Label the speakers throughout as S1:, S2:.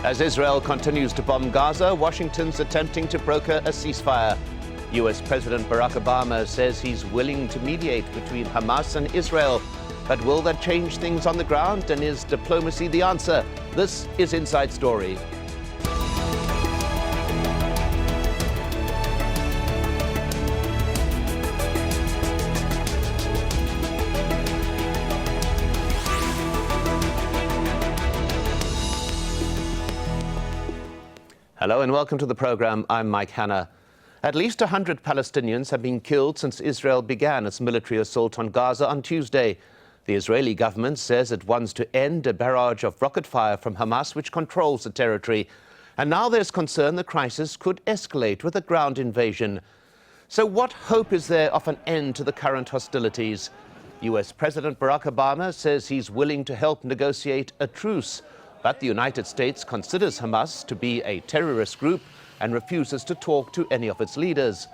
S1: As Israel continues to bomb Gaza, Washington's attempting to broker a ceasefire. US President Barack Obama says he's willing to mediate between Hamas and Israel. But will that change things on the ground, and is diplomacy the answer? This is Inside Story. Hello and welcome to the program. I'm Mike Hanna. At least 100 Palestinians have been killed since Israel began its military assault on Gaza on Tuesday. The Israeli government says it wants to end a barrage of rocket fire from Hamas, which controls the territory. And now there's concern the crisis could escalate with a ground invasion. So what hope is there of an end to the current hostilities? US President Barack Obama says he's willing to help negotiate a truce. But the United States considers Hamas to be a terrorist group and refuses to talk to any of its leaders.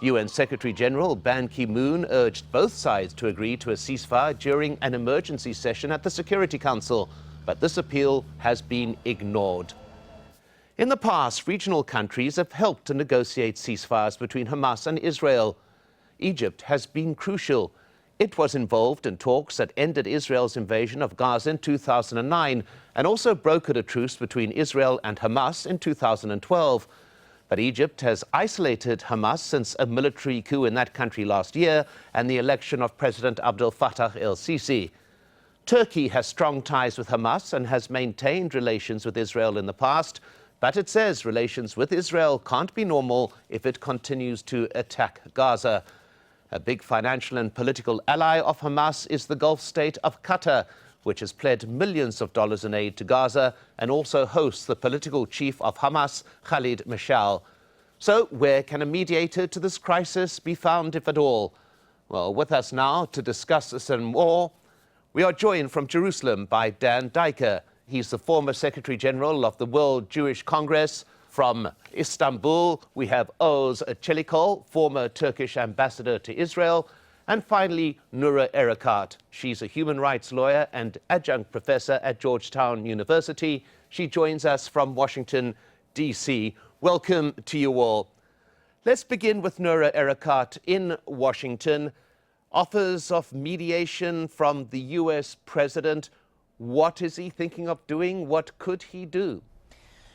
S1: UN Secretary General Ban Ki-moon urged both sides to agree to a ceasefire during an emergency session at the Security Council, but this appeal has been ignored. In the past, regional countries have helped to negotiate ceasefires between Hamas and Israel. Egypt has been crucial. It was involved in talks that ended Israel's invasion of Gaza in 2009 and also brokered a truce between Israel and Hamas in 2012. But Egypt has isolated Hamas since a military coup in that country last year and the election of President Abdel Fattah el-Sisi. Turkey has strong ties with Hamas and has maintained relations with Israel in the past, but it says relations with Israel can't be normal if it continues to attack Gaza. A big financial and political ally of Hamas is the Gulf state of Qatar, which has pledged millions of dollars in aid to Gaza and also hosts the political chief of Hamas, Khalid Mashal. So where can a mediator to this crisis be found, if at all? Well, with us now to discuss this and more, we are joined from Jerusalem by Dan Reicher. He's the former Secretary General of the World Jewish Congress. From Istanbul, we have Oğuz Çelikol, former Turkish ambassador to Israel. And finally, Noura Erakat. She's a human rights lawyer and adjunct professor at Georgetown University. She joins us from Washington, D.C. Welcome to you all. Let's begin with Noura Erakat in Washington. Offers of mediation from the U.S. president. What is he thinking of doing? What could he do?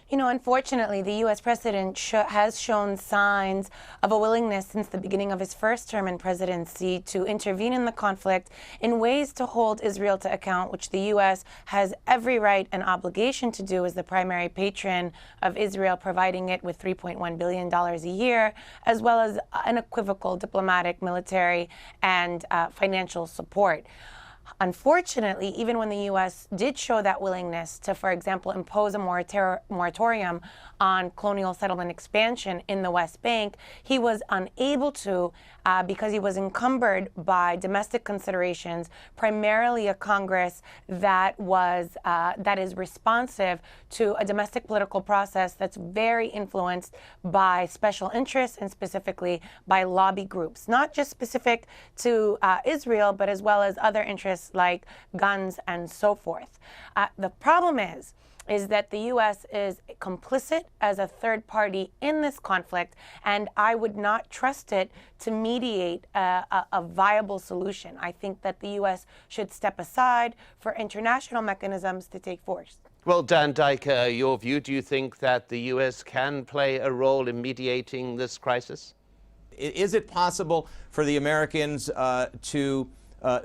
S2: You know, unfortunately, the U.S. president has shown signs of a willingness since the beginning of his first term in presidency to intervene in the conflict in ways to hold Israel to account, which the U.S. has every right and obligation to do as the primary patron of Israel, providing it with $3.1 billion a year, as well as unequivocal diplomatic, military, and financial support. Unfortunately, even when the U.S. did show that willingness to, for example, impose a moratorium on colonial settlement expansion in the West Bank, he was unable to because he was encumbered by domestic considerations, primarily a Congress that is responsive to a domestic political process that's very influenced by special interests and specifically by lobby groups, not just specific to Israel, but as well as other interests like guns and so forth. The problem is that the U.S. is complicit as a third party in this conflict, and I would not trust it to mediate a viable solution. I think that the U.S. should step aside for international mechanisms to take force.
S1: Well, Dan Reicher, your view, do you think that the U.S. can play a role in mediating this crisis?
S3: Is it possible for the Americans to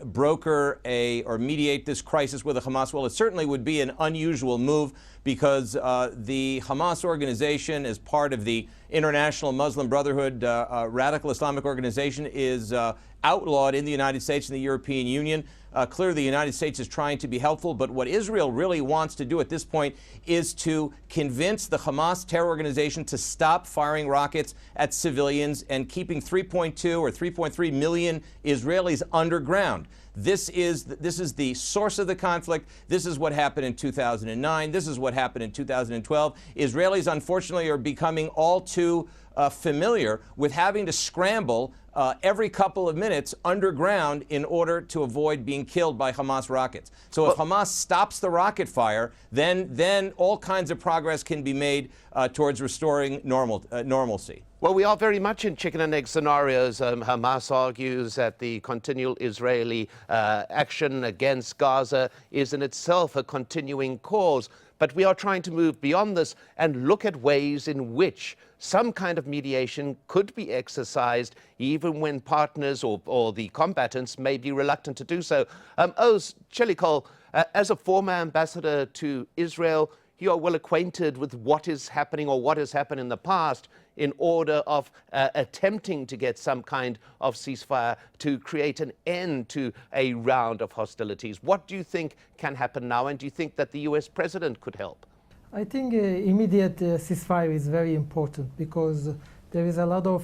S3: broker or mediate this crisis with the Hamas? Well, it certainly would be an unusual move because the Hamas organization, as part of the International Muslim Brotherhood, radical Islamic organization, is outlawed in the United States and the European Union. Clearly, the United States is trying to be helpful, but what Israel really wants to do at this point is to convince the Hamas terror organization to stop firing rockets at civilians and keeping 3.2 or 3.3 million Israelis underground. This is the source of the conflict. This is what happened in 2009. This is what happened in 2012. Israelis, unfortunately, are becoming all too familiar with having to scramble every couple of minutes underground in order to avoid being killed by Hamas rockets. So if Hamas stops the rocket fire, then all kinds of progress can be made towards restoring normalcy.
S1: Well, we are very much in chicken and egg scenarios. Hamas argues that the continual Israeli action against Gaza is in itself a continuing cause. But we are trying to move beyond this and look at ways in which some kind of mediation could be exercised, even when partners or the combatants may be reluctant to do so. Oz Chelikol, as a former ambassador to Israel, you are well acquainted with what is happening or what has happened in the past in order of attempting to get some kind of ceasefire to create an end to a round of hostilities. What do you think can happen now, and do you think that the US president could help?
S4: I think immediate ceasefire is very important, because there is a lot of,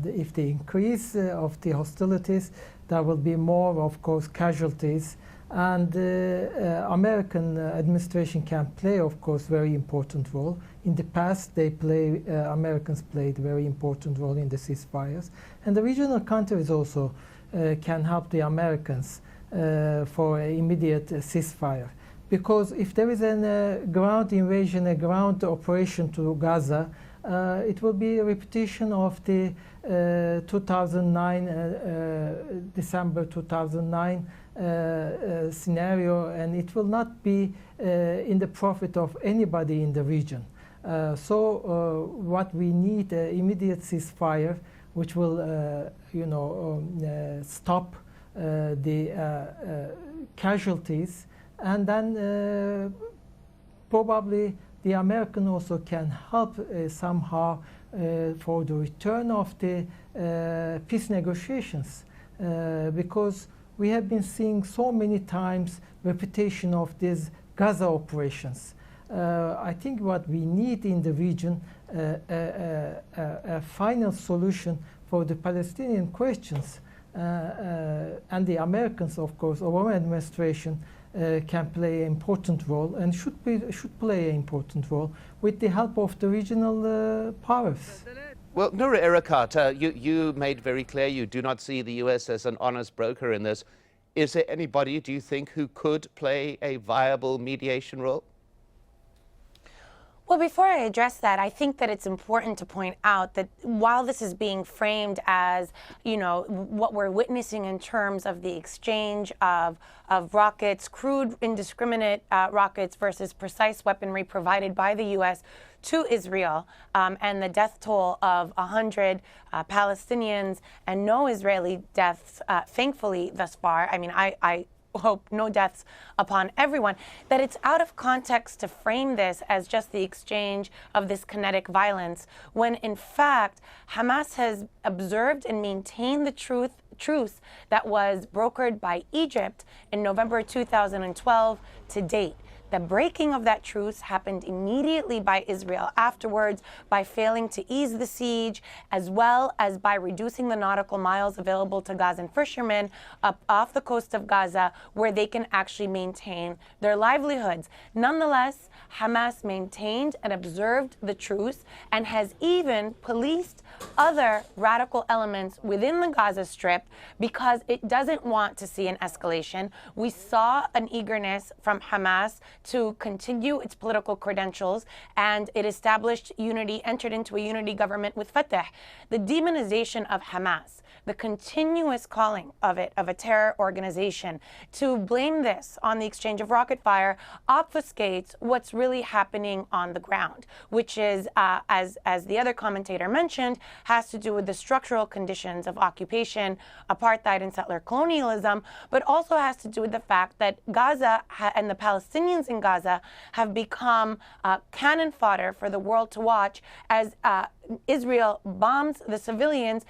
S4: if the increase of the hostilities, there will be more, of course, casualties. And American administration can play, of course, very important role. In the past, Americans played a very important role in the ceasefires. And the regional countries also can help the Americans for an immediate ceasefire. Because if there is a ground invasion, a ground operation to Gaza, it will be a repetition of the 2009, December 2009 scenario, and it will not be in the profit of anybody in the region. So what we need, immediate ceasefire, which will, stop the casualties, and then probably the American also can help somehow for the return of the peace negotiations, because we have been seeing so many times repetition of these Gaza operations. I think what we need in the region, a final solution for the Palestinian questions, and the Americans, of course, Obama administration can play an important role, and should play an important role with the help of the regional powers.
S1: Well, Noura Erakat, you made very clear you do not see the US as an honest broker in this. Is there anybody, do you think, who could play a viable mediation role?
S2: Well, before I address that, I think that it's important to point out that while this is being framed as, what we're witnessing in terms of the exchange of rockets, crude, indiscriminate rockets versus precise weaponry provided by the U.S. to Israel, and the death toll of 100 Palestinians and no Israeli deaths, thankfully, thus far. I mean, I hope no deaths upon everyone, that it's out of context to frame this as just the exchange of this kinetic violence, when in fact Hamas has observed and maintained the truce that was brokered by Egypt in November 2012 to date. The breaking of that truce happened immediately by Israel afterwards by failing to ease the siege, as well as by reducing the nautical miles available to Gazan fishermen up off the coast of Gaza, where they can actually maintain their livelihoods. Nonetheless, Hamas maintained and observed the truce and has even policed other radical elements within the Gaza Strip because it doesn't want to see an escalation. We saw an eagerness from Hamas to continue its political credentials, and it established entered into a unity government with Fatah. The demonization of Hamas, the continuous calling of it of a terror organization, to blame this on the exchange of rocket fire obfuscates what's really happening on the ground, which is, as the other commentator mentioned, has to do with the structural conditions of occupation, apartheid, and settler colonialism, but also has to do with the fact that Gaza and the Palestinians in Gaza have become cannon fodder for the world to watch as Israel bombs the civilians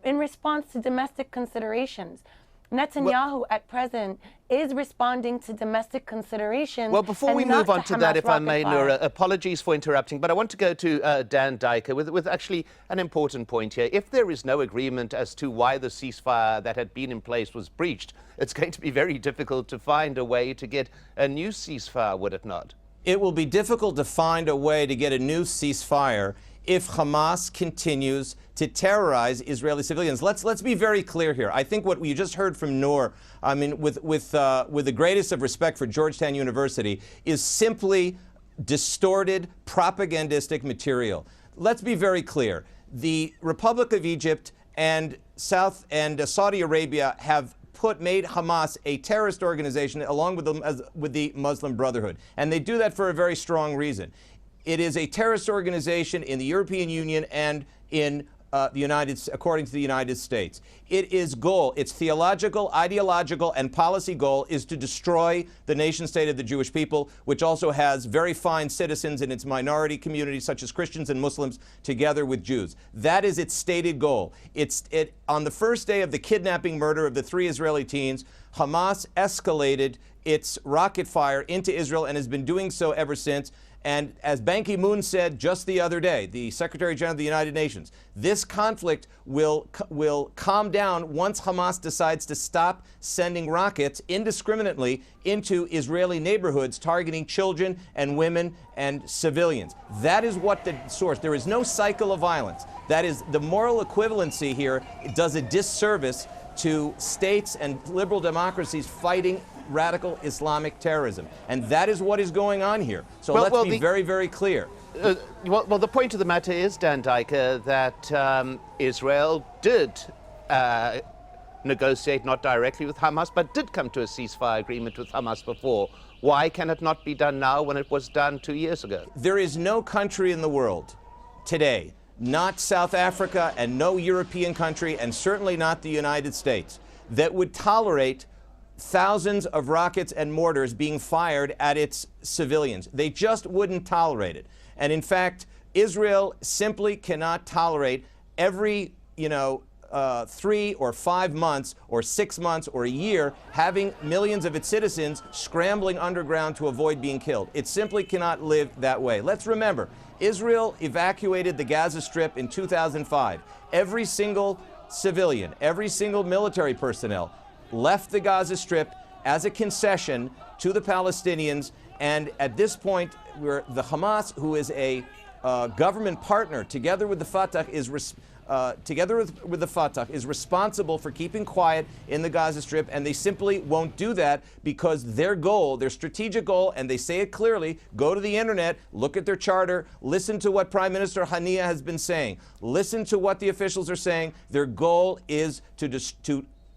S2: in response to domestic considerations. Netanyahu at present is responding to domestic considerations.
S1: Well, before we move on to that, if I may, Noura, apologies for interrupting, but I want to go to Dan Reicher with actually an important point here. If there is no agreement as to why the ceasefire that had been in place was breached, it's going to be very difficult to find a way to get a new ceasefire, would it not?
S3: It will be difficult to find a way to get a new ceasefire if Hamas continues to terrorize Israeli civilians. Let's be very clear here. I think what you just heard from Noor, I mean, with the greatest of respect for Georgetown University, is simply distorted propagandistic material. Let's be very clear. The Republic of Egypt and Saudi Arabia have made Hamas a terrorist organization along with the Muslim Brotherhood. And they do that for a very strong reason. It is a terrorist organization in the European Union and in according to the United States. Its theological, ideological, and policy goal is to destroy the nation state of the Jewish people, which also has very fine citizens in its minority communities, such as Christians and Muslims, together with Jews. That is its stated goal. On the first day of the kidnapping murder of the 3 Israeli teens, Hamas escalated its rocket fire into Israel and has been doing so ever since. And as Ban Ki-moon said just the other day, the Secretary General of the United Nations, this conflict will calm down once Hamas decides to stop sending rockets indiscriminately into Israeli neighborhoods, targeting children and women and civilians. That is what the source. There is no cycle of violence. That is the moral equivalency here. It does a disservice to states and liberal democracies fighting radical Islamic terrorism. And that is what is going on here. So let's be very, very clear.
S1: Well, the point of the matter is, Dan Reicher, that Israel did negotiate not directly with Hamas, but did come to a ceasefire agreement with Hamas before. Why can it not be done now when it was done 2 years ago?
S3: There is no country in the world today, not South Africa and no European country, and certainly not the United States, that would tolerate thousands of rockets and mortars being fired at its civilians. They just wouldn't tolerate it. And in fact, Israel simply cannot tolerate every, 3 or 5 months or 6 months or a year having millions of its citizens scrambling underground to avoid being killed. It simply cannot live that way. Let's remember, Israel evacuated the Gaza Strip in 2005. Every single civilian, every single military personnel left the Gaza Strip as a concession to the Palestinians. And at this point, the Hamas, who is a government partner, together with the Fatah, is responsible for keeping quiet in the Gaza Strip, and they simply won't do that because their goal, their strategic goal, and they say it clearly, go to the internet, look at their charter, listen to what Prime Minister Haniya has been saying, listen to what the officials are saying. Their goal is to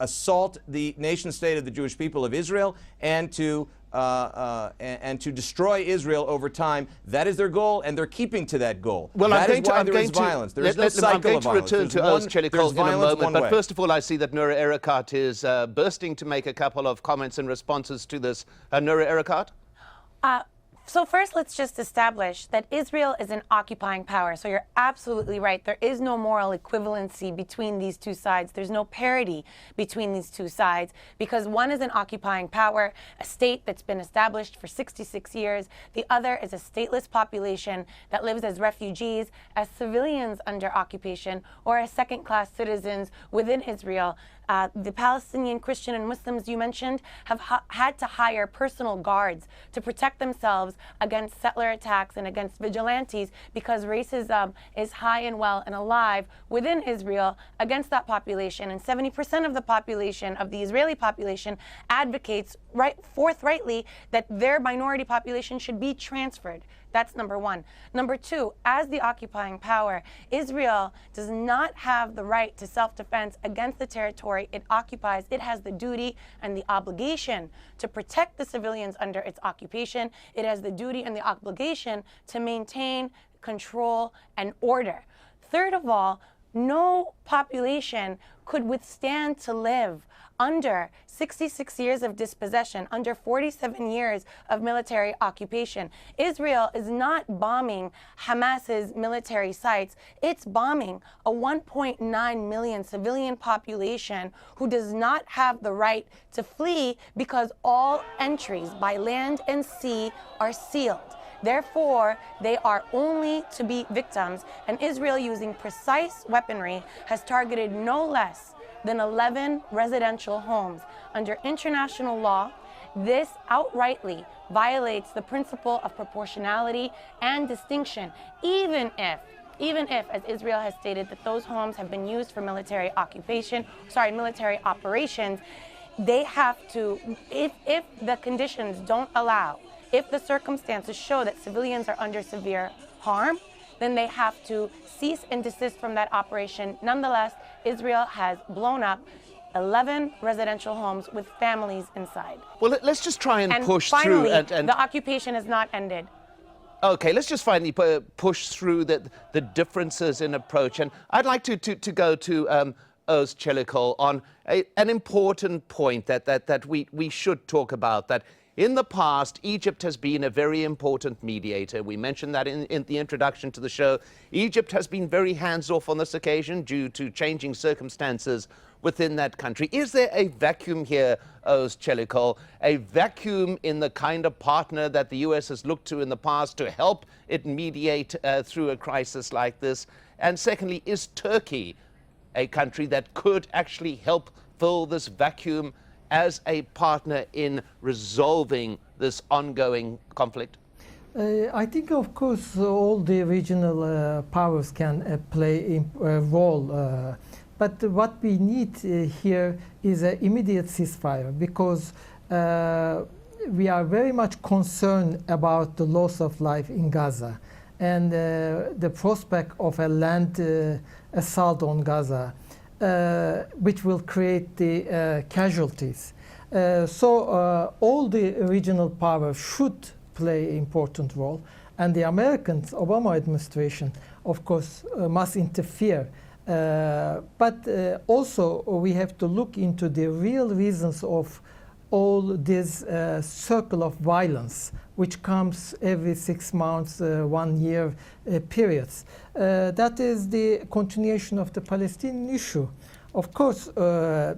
S3: assault the nation state of the Jewish people of Israel and to destroy Israel over time. That is their goal, and they're keeping to that goal.
S1: Well,
S3: that is why there is violence. There is no cycle of violence.
S1: I'm going to return to Oz Chelikov in a moment, but first of all, I see that Noura Erakat is bursting to make a couple of comments and responses to this. Noura Erakat?
S2: So first, let's just establish that Israel is an occupying power. So you're absolutely right. There is no moral equivalency between these two sides. There's no parity between these two sides because one is an occupying power, a state that's been established for 66 years. The other is a stateless population that lives as refugees, as civilians under occupation, or as second-class citizens within Israel. The Palestinian Christian and Muslims you mentioned have had to hire personal guards to protect themselves against settler attacks and against vigilantes because racism is high and well and alive within Israel against that population. And 70% of the population, of the Israeli population, advocates forthrightly that their minority population should be transferred. That's number one. Number two, as the occupying power, Israel does not have the right to self-defense against the territory it occupies. It has the duty and the obligation to protect the civilians under its occupation. It has the duty and the obligation to maintain control and order. Third of all, no population could withstand to live under 66 years of dispossession, under 47 years of military occupation. Israel is not bombing Hamas's military sites. It's bombing a 1.9 million civilian population who does not have the right to flee because all entries by land and sea are sealed. Therefore, they are only to be victims, and Israel, using precise weaponry, has targeted no less than 11 residential homes. Under international law, this outrightly violates the principle of proportionality and distinction, even if even if, as Israel has stated, that those homes have been used for military operations, they have to, if the conditions don't allow, if the circumstances show that civilians are under severe harm, then they have to cease and desist from that operation. Nonetheless, Israel has blown up 11 residential homes with families inside.
S1: Well, let's just try and push
S2: finally,
S1: through. And
S2: the occupation has not ended.
S1: Okay, let's just finally push through the differences in approach. And I'd like to go to Oz Chelikol on an important point that we should talk about, that in the past, Egypt has been a very important mediator. We mentioned that in the introduction to the show. Egypt has been very hands-off on this occasion due to changing circumstances within that country. Is there a vacuum here, Oz Chelikol, a vacuum in the kind of partner that the U.S. has looked to in the past to help it mediate through a crisis like this? And secondly, is Turkey a country that could actually help fill this vacuum as a partner in resolving this ongoing conflict?
S4: I think, of course, all the regional powers can play a role. But what we need here is an immediate ceasefire, because we are very much concerned about the loss of life in Gaza and the prospect of a land assault on Gaza, which will create the casualties. So all the regional powers should play an important role, and the Americans, Obama administration, of course, must interfere. But also we have to look into the real reasons of all this circle of violence, which comes every 6 months, 1 year periods. That is the continuation of the Palestinian issue. Of course, there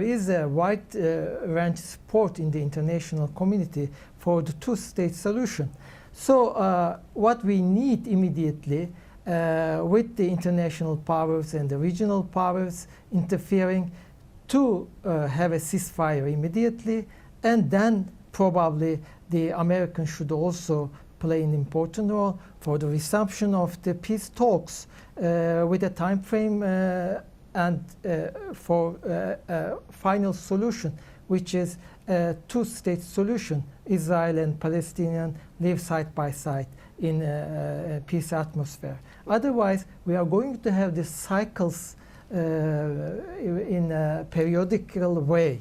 S4: is a wide range support in the international community for the two-state solution. So what we need immediately, with the international powers and the regional powers interfering, to have a ceasefire immediately, and then probably the Americans should also play an important role for the resumption of the peace talks with a time frame and for a final solution, which is a two-state solution. Israel and Palestinian live side by side in a peace atmosphere. Otherwise, we are going to have these cycles in a periodical way.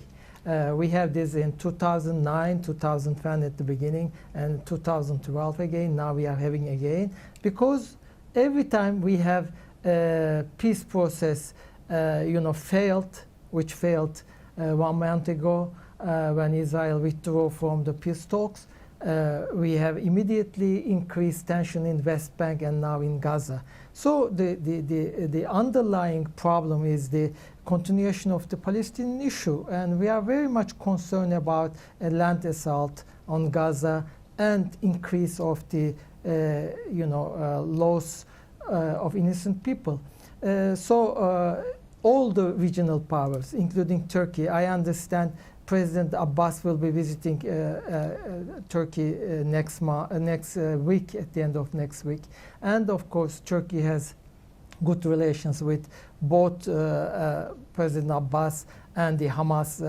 S4: We have this in 2009, 2010 at the beginning, and 2012 again. Now we are having again, because every time we have a peace process, failed, which failed 1 month ago when Israel withdrew from the peace talks. We have immediately increased tension in West Bank and now in Gaza. So the underlying problem is the continuation of the Palestinian issue, and we are very much concerned about a land assault on Gaza and increase of the loss of innocent people. All the regional powers, including Turkey, I understand President Abbas will be visiting Turkey next week, at the end of next week. And of course, Turkey has good relations with both President Abbas and the Hamas.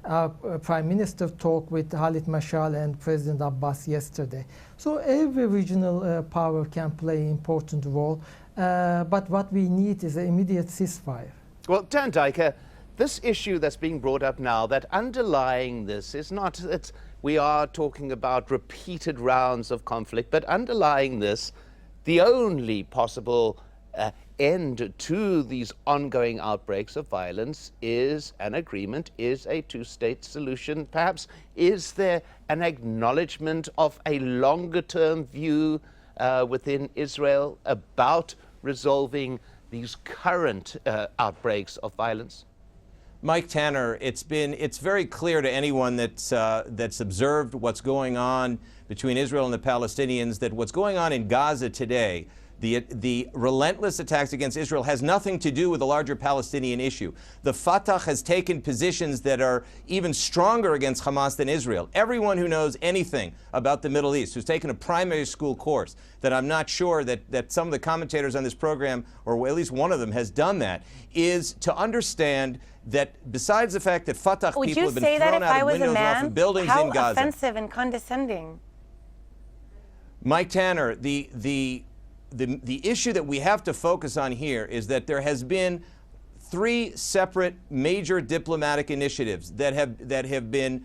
S4: Our Prime Minister talked with Khalid Mashal and President Abbas yesterday. So every regional power can play an important role. But what we need is an immediate ceasefire.
S1: Well, Dan Reicher, this issue that's being brought up now, that underlying this is not, we are talking about repeated rounds of conflict, but underlying this, the only possible end to these ongoing outbreaks of violence is an agreement, is a two-state solution. Perhaps is there an acknowledgement of a longer-term view within Israel about resolving these current outbreaks of violence?
S3: Mike Tanner, it's very clear to anyone that's observed what's going on between Israel and the Palestinians that what's going on in Gaza today The relentless attacks against Israel has nothing to do with the larger Palestinian issue. The Fatah has taken positions that are even stronger against Hamas than Israel. Everyone who knows anything about the Middle East, who's taken a primary school course, that I'm not sure that some of the commentators on this program, or at least one of them, has done that, is to understand that besides the fact that Fatah people have been thrown out of windows off of buildings in Gaza.
S2: How offensive and condescending.
S3: Mike Tanner, the issue that we have to focus on here is that there has been 3 separate major diplomatic initiatives that have been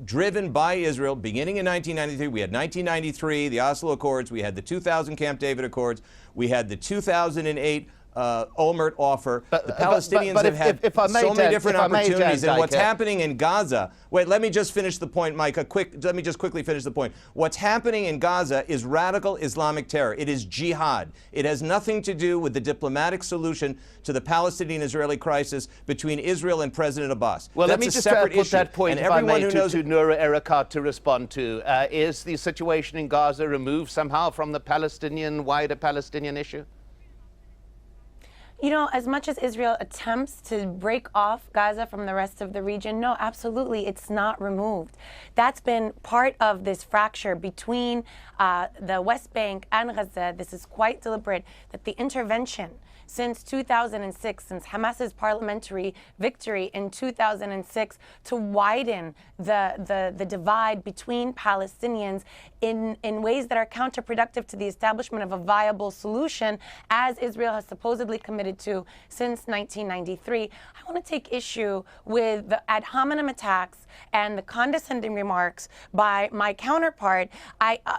S3: driven by Israel beginning in 1993. We had 1993, the Oslo Accords. We had the 2000 Camp David Accords. We had the 2008 Olmert offer. The Palestinians have had so many different opportunities. And what's happening in Gaza, wait, let me just finish the point, Mike. Let me just quickly finish the point. What's happening in Gaza is radical Islamic terror. It is jihad. It has nothing to do with the diplomatic solution to the Palestinian-Israeli crisis between Israel and President Abbas.
S1: Well,
S3: that's
S1: let me
S3: a
S1: just
S3: separate
S1: put
S3: issue.
S1: that point,
S3: and
S1: if I
S3: everyone
S1: may,
S3: who knows
S1: to Noura Erakat to respond to. Is the situation in Gaza removed somehow from the wider Palestinian issue?
S2: You know, as much as Israel attempts to break off Gaza from the rest of the region, no, absolutely, it's not removed. That's been part of this fracture between the West Bank and Gaza. This is quite deliberate, that the intervention since 2006, since Hamas's parliamentary victory in 2006, to widen the divide between Palestinians in ways that are counterproductive to the establishment of a viable solution, as Israel has supposedly committed to since 1993. I want to take issue with the ad hominem attacks and the condescending remarks by my counterpart.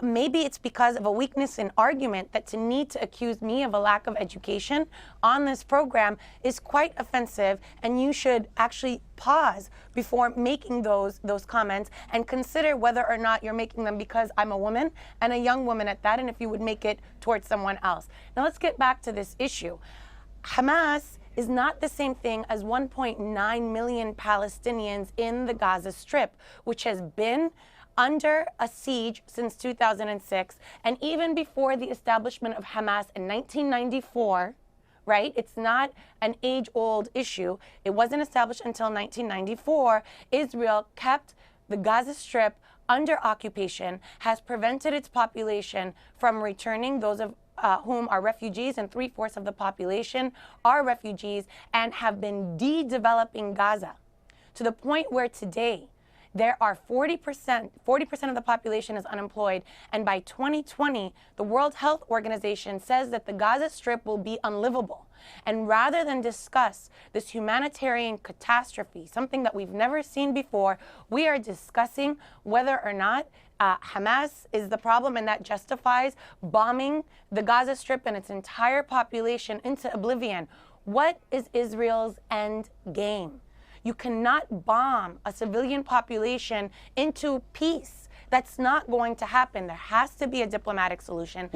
S2: Maybe it's because of a weakness in argument that to need to accuse me of a lack of education on this program is quite offensive, and you should actually pause before making those comments and consider whether or not you're making them because I'm a woman, and a young woman at that, and if you would make it towards someone else. Now let's get back to this issue. Hamas is not the same thing as 1.9 million Palestinians in the Gaza Strip, which has been under a siege since 2006, and even before the establishment of Hamas in 1994, right? It's not an age-old issue. It wasn't established until 1994. Israel kept the Gaza Strip under occupation, has prevented its population from returning, those of whom are refugees, and 3/4 of the population are refugees, and have been de-developing Gaza to the point where today there are 40% of the population is unemployed, and by 2020, the World Health Organization says that the Gaza Strip will be unlivable. And rather than discuss this humanitarian catastrophe, something that we've never seen before, we are discussing whether or not Hamas is the problem, and that justifies bombing the Gaza Strip and its entire population into oblivion. What is Israel's end game? You cannot bomb a civilian population into peace. That's not going to happen. There has to be a diplomatic solution.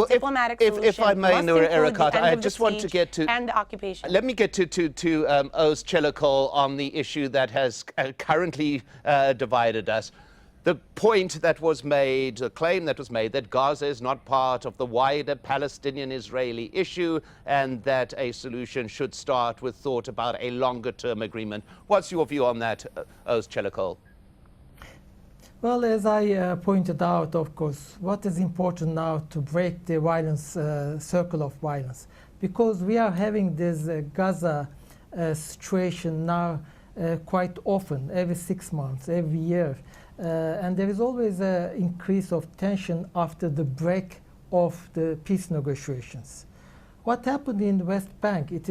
S2: Diplomatic solution
S1: if I may,
S2: must
S1: Noura
S2: include
S1: Erakat,
S2: the end
S1: I
S2: of the
S1: just want to
S2: siege
S1: get to
S2: and the occupation.
S1: Let me get to Oz Chelikol on the issue that has currently divided us. The point that was made, the claim that was made, that Gaza is not part of the wider Palestinian-Israeli issue, and that a solution should start with thought about a longer-term agreement. What's your view on that, Oz Chelikol?
S4: Well, as I pointed out, of course, what is important now to break the violence, circle of violence, because we are having this Gaza situation now quite often, every 6 months, every year. And there is always an increase of tension after the break of the peace negotiations. What happened in the West Bank, it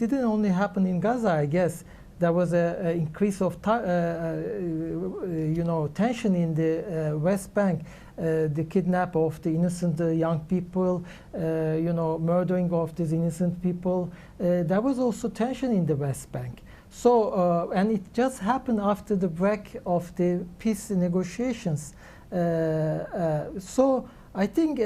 S4: didn't only happen in Gaza, I guess. There was an increase of tension in the West Bank, the kidnap of the innocent young people, murdering of these innocent people. There was also tension in the West Bank. So, and it just happened after the break of the peace negotiations. So I think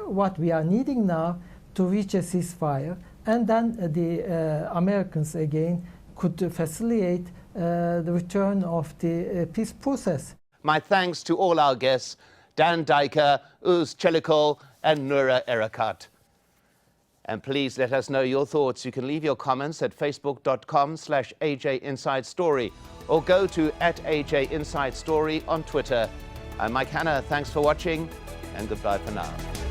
S4: what we are needing now to reach a ceasefire, and then the Americans again could facilitate the return of the peace process.
S1: My thanks to all our guests. Dan Diker, Uz Chelikol, and Nura Erakat. And please let us know your thoughts. You can leave your comments at facebook.com/AJ Inside Story or go to @AJ Inside Story on Twitter. I'm Mike Hanna. Thanks for watching and goodbye for now.